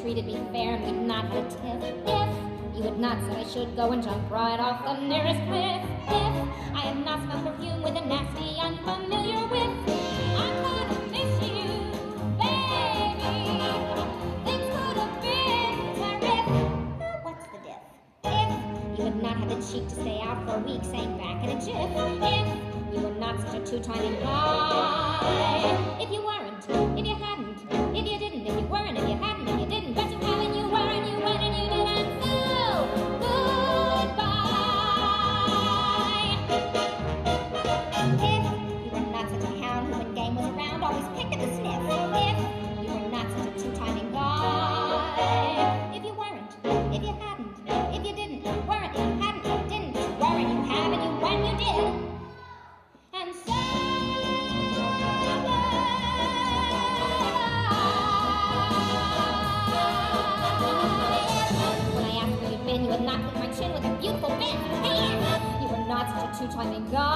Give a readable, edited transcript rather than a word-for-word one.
treated me fair and we'd not had a tiff. If you had not said I should go and jump right off the nearest cliff. If I had not smelled perfume with a nasty, unfamiliar whiff. I'm gonna miss you, baby. Things could have been terrific. What's the diff? If you had not had the cheek to stay out for a week, saying back in a jiff. If you were not such a two-timing guy. If you weren't, if you hadn't, if you didn't, if you weren't, if you hadn't, if you didn't, but you have and you were and you went and you didn't. So goodbye. If you were not such a hound who, when game was around, always picked at the sniff. If you were not such a two-timing guy. If you weren't, if you hadn't, if you didn't, weren't, you hadn't, you didn't, you were and you have and you when you did. And so when I asked where you'd been, you had not clipped my chin with a beautiful bit. Hey, you were not such a two-timing guy.